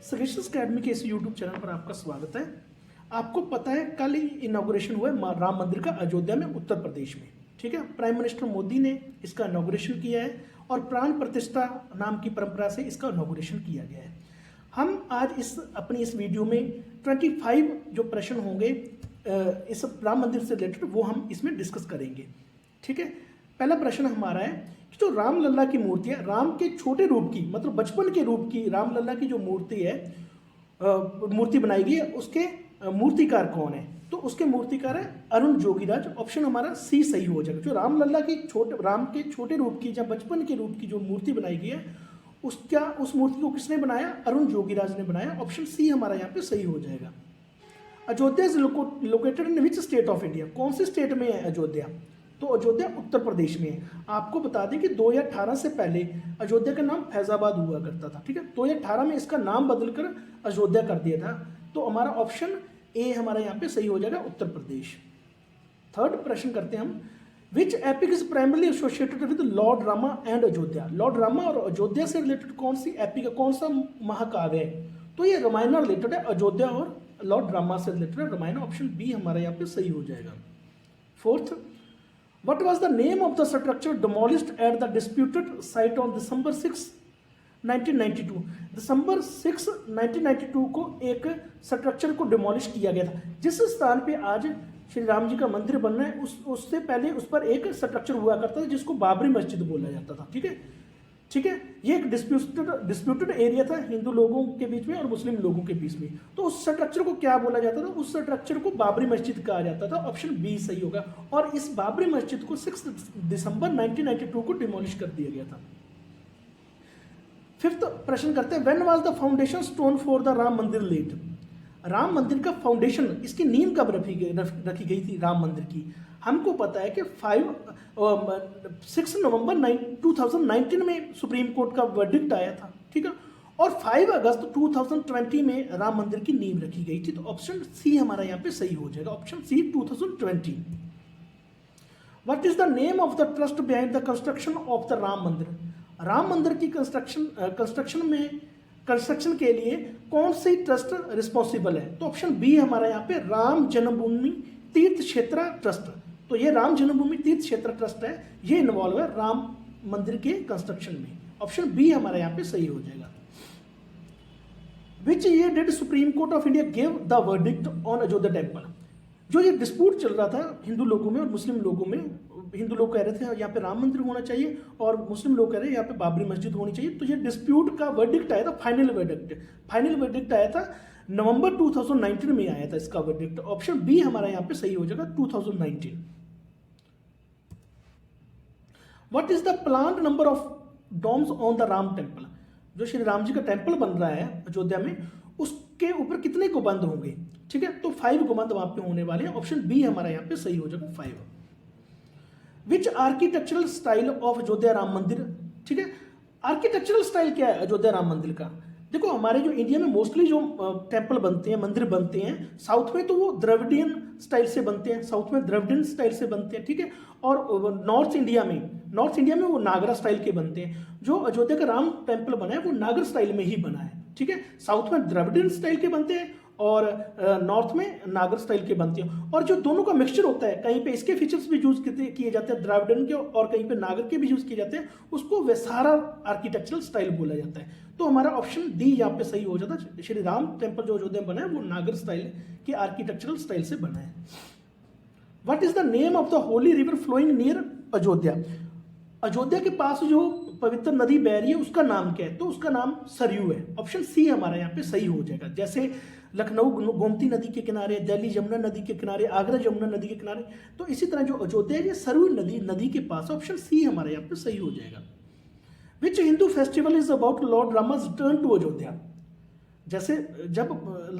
Suggestions academy के इस YouTube channel पर आपका स्वागत है। आपको पता है कल ही इनॉग्रेशन हुआ है राम मंदिर का अयोध्या में, उत्तर प्रदेश में। ठीक है, प्राइम मिनिस्टर मोदी ने इसका इनॉग्रेशन किया है और प्राण प्रतिष्ठा नाम की परंपरा से इसका इनॉग्रेशन किया गया है। हम आज अपनी इस वीडियो में 25 जो प्रश्न होंगे इस राम मंदिर से रिलेटेड वो हम इसमें डिस्कस करेंगे। ठीक है, पहला प्रश्न हमारा है कि जो राम लल्ला की मूर्ति है, राम के छोटे रूप की मतलब बचपन के रूप की राम लल्ला की जो मूर्ति है, मूर्ति बनाई गई है, उसके मूर्तिकार कौन है? तो उसके मूर्तिकार है अरुण जोगीराज। ऑप्शन हमारा सी सही हो जाएगा। जो राम लल्ला की राम के छोटे रूप की या बचपन के रूप की जो मूर्ति बनाई गई है उस मूर्ति को किसने बनाया? अरुण जोगीराज ने बनाया। ऑप्शन सी हमारा यहाँ पे सही हो जाएगा। Ayodhya is located in which state of India? कौन से स्टेट में है अयोध्या? तो अयोध्या उत्तर प्रदेश में है। आपको बता दें कि 2018 से पहले अयोध्या का नाम फैजाबाद हुआ करता था। ठीक है, 2018 में इसका नाम बदलकर अयोध्या कर दिया था। तो हमारा ऑप्शन ए हमारा यहाँ पे सही हो जाएगा, उत्तर प्रदेश। थर्ड प्रश्न करते हैं हम, which epic is primarily associated with lord Rama and Ayodhya? Lord Rama और अयोध्या से रिलेटेड कौन सी एपिक है, कौन सा महाकाव्य है? तो ये रामायण रिलेटेड है, अयोध्या और लॉर्ड रामा से रिलेटेड है रामायण। ऑप्शन बी हमारा यहाँ पे सही हो जाएगा। Fourth, what was the name of the structure demolished at the disputed site on December 6, 1992? दिसंबर 6, 1992 को एक स्ट्रक्चर को डिमोलिश किया गया था। जिस स्थान पे आज श्री राम जी का मंदिर बन रहा है उससे पहले उस पर एक स्ट्रक्चर हुआ करता था जिसको बाबरी मस्जिद बोला जाता था। ठीक है, ये एक डिस्प्यूटेड एरिया था हिंदू लोगों के बीच में और मुस्लिम लोगों के बीच में। तो उस स्ट्रक्चर को क्या बोला जाता था? उस स्ट्रक्चर को बाबरी मस्जिद कहा जाता था। ऑप्शन बी सही होगा। और इस बाबरी मस्जिद को 6 दिसंबर 1992 को डिमोलिश कर दिया गया था। फिफ्थ प्रश्न करते हैं, when was the foundation stone for the Ram मंदिर लेड? राम मंदिर का फाउंडेशन, इसकी नींव कब रखी गई थी राम मंदिर की? हमको पता है कि 6 नवंबर 2019 में सुप्रीम कोर्ट का वर्डिक्ट आया था। ठीक है, और 5 अगस्त 2020 में राम मंदिर की नींव रखी गई थी। तो ऑप्शन सी हमारा यहाँ पे सही हो जाएगा। Option C 2020। What is the name of the trust behind the construction of the Ram Mandir? Ram मंदिर की कंस्ट्रक्शन के लिए कौन सी ट्रस्ट रिस्पॉन्सिबल है? तो ऑप्शन बी हमारा यहाँ पे राम जन्मभूमि तीर्थ क्षेत्र ट्रस्ट। तो ये राम जन्मभूमि तीर्थ क्षेत्र ट्रस्ट है, ये इन्वॉल्व है राम मंदिर के कंस्ट्रक्शन में। ऑप्शन बी हमारा यहाँ पे सही हो जाएगा। Which year did supreme court of India give the verdict on Ayodhya temple? जो ये डिस्प्यूट चल रहा था हिंदू लोगों में और मुस्लिम लोगों में, हिंदू लोग कह रहे थे यहाँ पे राम मंदिर होना चाहिए और मुस्लिम लोग कह रहे हैं यहाँ पे बाबरी मस्जिद होनी चाहिए। तो ये डिस्प्यूट का वर्डिक्ट आया था, फाइनल वर्डिक्ट आया था नवंबर 2019 में आया था इसका वर्डिक्ट। ऑप्शन बी हमारा यहाँ पे सही हो जाएगा, 2019। What is the planned number of domes on the Ram temple? जो श्री राम जी का टेम्पल बन रहा है अयोध्या में, उसके ऊपर कितने गुंबद होंगे? ठीक है, तो 5 गुंबद वहां पे होने वाले हैं। ऑप्शन बी हमारा यहाँ पे सही हो जाएगा, 5। Which architectural style of Ayodhya Ram Mandir? ठीक है, आर्किटेक्चरल स्टाइल क्या है अयोध्या राम मंदिर का? देखो, हमारे जो इंडिया में मोस्टली जो टेम्पल बनते हैं, मंदिर बनते हैं, साउथ में तो वो द्रविडियन स्टाइल से बनते हैं, ठीक है। और नॉर्थ इंडिया में वो नागरा स्टाइल के बनते हैं। जो अयोध्या का राम टेम्पल बना है वो नागर स्टाइल में ही बना है। ठीक है, साउथ में द्रविडियन स्टाइल के बनते हैं और नॉर्थ में नागर स्टाइल के बनते हैं। और जो दोनों का मिक्सचर होता है, कहीं पे इसके फीचर्स भी यूज किए जाते हैं द्रविडियन के और कहीं पे नागर के भी यूज किए जाते हैं, उसको वैसारा आर्किटेक्चरल स्टाइल बोला जाता है। तो हमारा ऑप्शन डी यहाँ पे सही हो जाता है। श्री राम टेम्पल जो अयोध्या में बना है वो नागर स्टाइल के आर्किटेक्चरल स्टाइल से बना है। What is the name of the holy river flowing near Ayodhya? Ayodhya के पास जो पवित्र नदी बह रही है उसका नाम क्या है? तो उसका नाम सरयू है। ऑप्शन सी हमारा यहाँ पे सही हो जाएगा। जैसे लखनऊ गोमती नदी के किनारे, दिल्ली यमुना नदी के किनारे, आगरा यमुना नदी के किनारे, तो इसी तरह जो अयोध्या है सरयू नदी के पास। ऑप्शन सी हमारे यहाँ पे सही हो जाएगा। Which Hindu festival is about lord Rama's return to Ayodhya? जैसे जब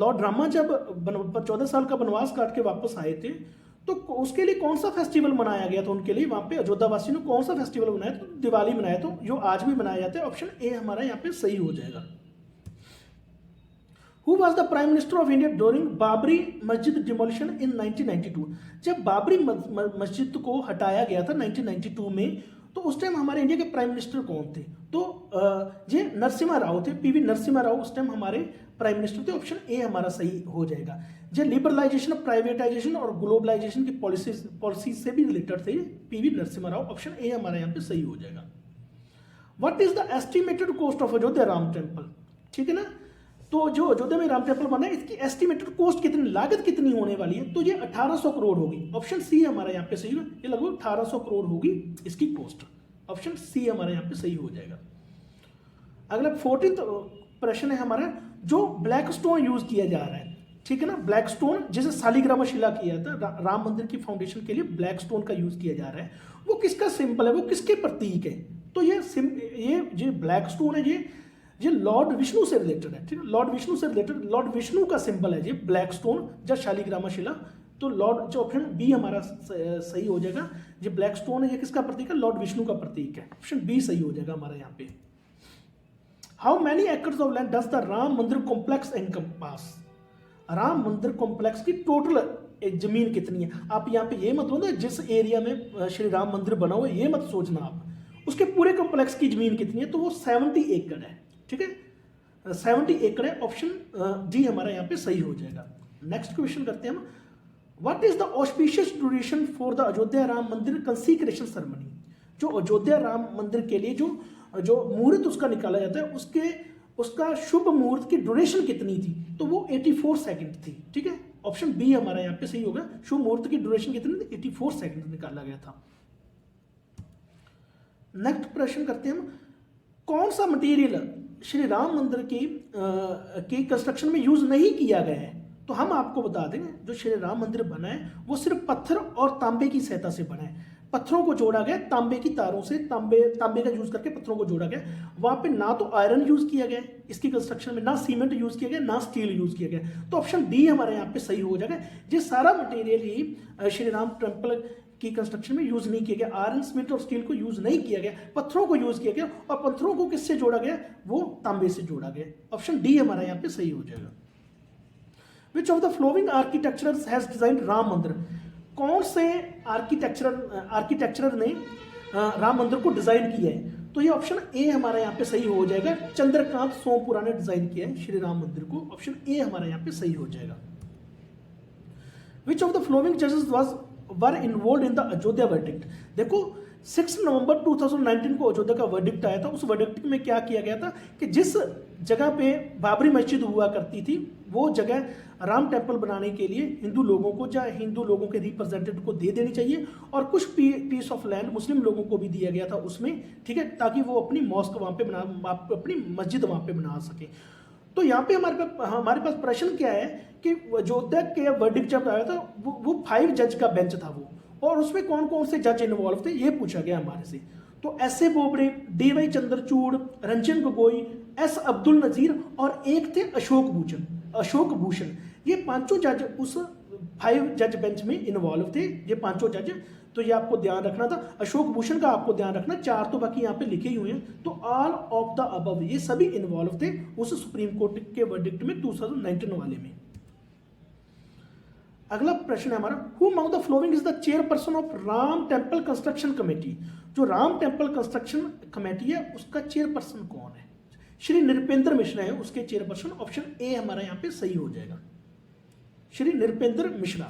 लॉर्ड रामा 14 साल का वनवास काट के वापस आए थे, तो उसके लिए कौन सा फेस्टिवल मनाया गया था? उनके लिए वहां पे अयोध्या वासियों ने कौन सा फेस्टिवल मनाया? तो दिवाली मनाया, तो जो आज भी मनाया जाता है। ऑप्शन ए हमारा यहाँ पे सही हो जाएगा। Who was the Prime Minister of India during Babri मस्जिद डिमोलिशन इन 1992? जब बाबरी मस्जिद को हटाया गया था 1992 में, तो उस टाइम हमारे इंडिया के प्राइम मिनिस्टर कौन थे? तो ये नरसिम्हा राव थे, पीवी नरसिम्हा राव उस टाइम हमारे प्राइम मिनिस्टर थे। ऑप्शन ए हमारा सही हो जाएगा। जो लिबरलाइजेशन, प्राइवेटाइजेशन और ग्लोबलाइजेशन की पॉलिसी से भी रिलेटेड थे PV Narasimha Rao. Option A हमारा यहाँ पे सही हो जाएगा। What is the estimated cost of Ayodhya Ram temple? ठीक है ना, तो जो अयोध्या में राम टेम्पल बना है इसकी एस्टिमेटेड कॉस्ट कितनी, लागत कितनी होने वाली है? तो ये 1800 करोड़ होगी। ऑप्शन सी हमारा यहाँ पे सही है, ये लगभग 1800 करोड़ होगी इसकी कॉस्ट। ऑप्शन सी हमारा यहाँ पे सही हो जाएगा। अगला 14th प्रश्न है हमारा, जो ब्लैक स्टोन यूज किया जा रहा है, ठीक है ना, ब्लैक स्टोन जैसे शालिग्राम शिला किया था राम मंदिर की फाउंडेशन के लिए, ब्लैक स्टोन का यूज किया जा रहा है, वो किसका सिंबल है, वो किसके प्रतीक है? तो ये जो ब्लैक स्टोन है ये लॉर्ड विष्णु से रिलेटेड है। ठीक है, लॉर्ड विष्णु से रिलेटेड, लॉर्ड विष्णु का सिंबल है ये ब्लैक स्टोन या शालिग्राम शिला। तो लॉर्ड, जो ऑप्शन बी हमारा सही हो जाएगा। ये ब्लैक स्टोन है, ये किसका प्रतीक है? लॉर्ड विष्णु का प्रतीक है। ऑप्शन बी सही हो जाएगा हमारा यहाँ पे। How many acres of land does the Ram मंदिर कॉम्प्लेक्स एनकम्पास? राम मंदिर कॉम्प्लेक्स की टोटल जमीन कितनी है? आप यहाँ पे ये मत बोलो जिस एरिया में श्री राम मंदिर बना हुआ है, ये मत सोचना आप, उसके पूरे कॉम्प्लेक्स की जमीन कितनी है? तो वो 70 एकड़ है। ठीक है, 70 एकड़ है। ऑप्शन डी हमारा यहाँ पे सही हो जाएगा। नेक्स्ट क्वेश्चन करते हैं हम, what is the auspicious duration for the Ayodhya Ram मंदिर कंसीक्रेशन सेरेमनी? जो अयोध्या राम मंदिर के लिए जो मुहूर्त उसका निकाला जाता है, उसका शुभ मुहूर्त की ड्यूरेशन कितनी थी? तो वो 84 सेकंड थी। ठीक है, ऑप्शन बी हमारा यहाँ पे सही होगा। शुभ मुहूर्त की ड्यूरेशन कितनी थी? 84 सेकंड निकाला गया था। नेक्स्ट प्रश्न करते हैं हम, कौन सा मटेरियल श्री राम मंदिर की कंस्ट्रक्शन में यूज नहीं किया गया है? तो हम आपको बता देंगे, जो श्री राम मंदिर बना है वो सिर्फ पत्थर और तांबे की सहायता से बना है। पत्थरों को जोड़ा गया तांबे की तारों से, तांबे का यूज करके पत्थरों को जोड़ा गया। वहां पे ना तो आयरन यूज किया गया इसकी कंस्ट्रक्शन में, ना सीमेंट यूज किया गया, ना स्टील यूज किया गया। तो ऑप्शन डी हमारे यहाँ पे सही हो जाएगा। ये सारा मटेरियल ही श्री राम टेम्पल की कंस्ट्रक्शन में यूज नहीं किया गया। आयरन, सीमेंट और स्टील को यूज नहीं किया गया, पत्थरों को यूज किया गया। और पत्थरों को किससे जोड़ा गया? वो तांबे से जोड़ा गया। ऑप्शन डी हमारा यहाँ पे सही हो जाएगा। Which of the following architects has design Ram Mandir? कौन से आर्किटेक्चरर ने राम मंदिर को डिजाइन किया है? तो ये ऑप्शन ए हमारा यहाँ पे सही हो जाएगा। चंद्रकांत सोमपुरा ने डिजाइन किया है श्री राम मंदिर को। ऑप्शन ए हमारा यहाँ पे सही हो जाएगा। विच ऑफ द फ्लोइंग जजेस were involve in the Ayodhya verdict? देखो 6 नवंबर 2019 को अयोध्या का वर्डिक्ट आया था। उस वर्डिक्ट में क्या किया गया था कि जिस जगह पे बाबरी मस्जिद हुआ करती थी, वो जगह राम टेम्पल बनाने के लिए हिंदू लोगों को या हिंदू लोगों के रिप्रेजेंटेटिव को दे देनी चाहिए, और कुछ पीस ऑफ लैंड मुस्लिम लोगों को भी दिया गया था उसमें। ठीक है, ताकि वो अपनी मॉस्क वहाँ पे अपनी मस्जिद वहाँ पे बना सके। तो यहाँ पे हमारे पास प्रश्न क्या है कि अयोध्या के वर्डिक्ट जब आया था वो 5 जज का बेंच था वो, और उसमें कौन कौन से जज इन्वॉल्व थे ये पूछा गया हमारे से। तो S A. Bobde, D Y. Chandrachud, Ranjan Gogoi, S. Abdul Nazeer और एक थे अशोक भूषण। ये पांचों जज उस 5 जज बेंच में इन्वॉल्व थे, ये पांचों जज। तो ये आपको ध्यान रखना था। अशोक भूषण का आपको ध्यान रखना, 4 तो बाकी यहाँ पे लिखे ही हुए हैं। तो ऑल ऑफ द अबव ये सभी इन्वॉल्व थे उस सुप्रीम कोर्ट के वर्डिक्ट में 2019 वाले में। अगला प्रश्न है हमारा, who among the following is the chairperson of Ram temple construction committee? जो राम टेम्पल कंस्ट्रक्शन कमेटी है उसका चेयरपर्सन कौन है? श्री नृपेंद्र मिश्रा है उसके चेयरपर्सन। ऑप्शन ए हमारा यहाँ पे सही हो जाएगा, Shri Nripendra Mishra.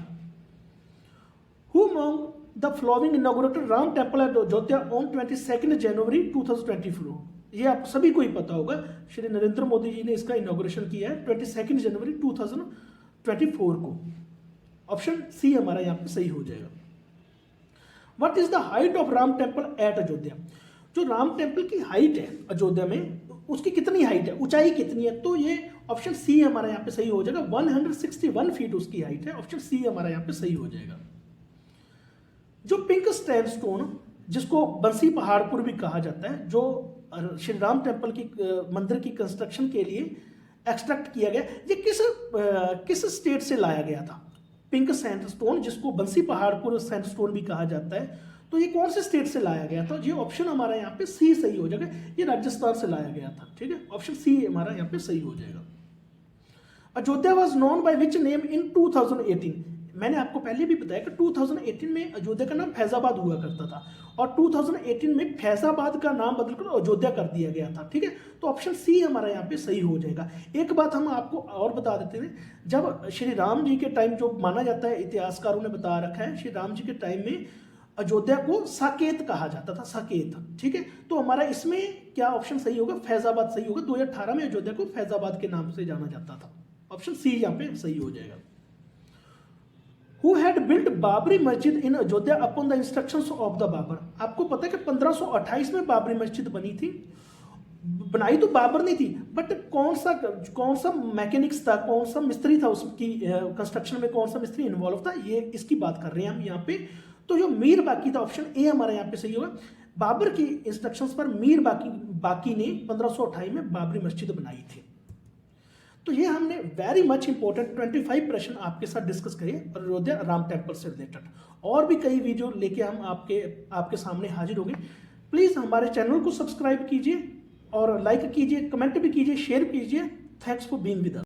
Who among the following inaugurated Ram temple at Ayodhya on 22 जनवरी 2024? ये आप सभी को ही पता होगा, श्री नरेंद्र मोदी जी ने इसका इनॉग्रेशन किया है 22 जनवरी 2024 को। ऑप्शन सी हमारा यहाँ पे सही हो जाएगा। What is the height of Ram temple at Ayodhya? जो राम टेम्पल की हाइट है अयोध्या में, उसकी कितनी हाइट है, ऊंचाई कितनी है? तो ये ऑप्शन सी हमारा यहाँ पे सही हो जाएगा। 161 फीट उसकी हाइट है। ऑप्शन सी हमारा यहाँ पे सही हो जाएगा। जो पिंक सैंडस्टोन, जिसको बंसी पहाड़पुर भी कहा जाता है, जो श्री राम टेम्पल की मंदिर की कंस्ट्रक्शन के लिए एक्सट्रैक्ट किया गया, ये किस स्टेट से लाया गया था? पिंक सैंडस्टोन, जिसको बंसी पहाड़पुर सैंडस्टोन भी कहा जाता है, तो ये कौन से स्टेट से लाया गया था? ये ऑप्शन हमारा यहाँ पे सी सही हो जाएगा। ये राजस्थान से लाया गया था। ठीक है, ऑप्शन सी हमारा यहाँ पे सही हो जाएगा। Ayodhya was known by which name in 2018? मैंने आपको पहले भी बताया कि 2018 में अयोध्या का नाम फैजाबाद हुआ करता था और 2018 में फैजाबाद का नाम बदलकर अयोध्या कर दिया गया था। ठीक है, तो ऑप्शन सी हमारा यहाँ पे सही हो जाएगा। एक बात हम आपको और बता देते हैं, जब श्री राम जी के टाइम जो माना जाता है, इतिहासकारों ने बता रखा है, श्री राम जी के टाइम में अयोध्या को साकेत कहा जाता था, साकेत। ठीक है, तो हमारा इसमें क्या ऑप्शन सही होगा? फैजाबाद सही होगा। 2018 में अयोध्या को फैजाबाद के नाम से जाना जाता था। ऑप्शन सी यहाँ पे सही हो जाएगा। Who had built Babri Masjid in Ayodhya upon the instructions of the Babur? आपको पता है कि 1528 में बाबरी मस्जिद बनी थी। बनाई तो बाबर नहीं थी, बट कौन सा मैकेनिक्स था, कौन सा मिस्त्री था, उसकी कंस्ट्रक्शन में कौन सा मिस्त्री इन्वॉल्व था, ये इसकी बात कर रहे हैं हम यहाँ पे। तो जो मीर बाकी था, ऑप्शन ए हमारा यहाँ पे सही होगा। बाबर की इंस्ट्रक्शंस पर मीर बाकी ने 1528 में बाबरी मस्जिद बनाई थी। तो ये हमने वेरी मच इंपॉर्टेंट 25 प्रश्न आपके साथ डिस्कस किए अयोध्या राम टेम्पल से रिलेटेड। और भी कई वीडियो लेके हम आपके सामने हाजिर होंगे। प्लीज हमारे चैनल को सब्सक्राइब कीजिए और लाइक कीजिए, कमेंट भी कीजिए, शेयर कीजिए। Thanks for being with us.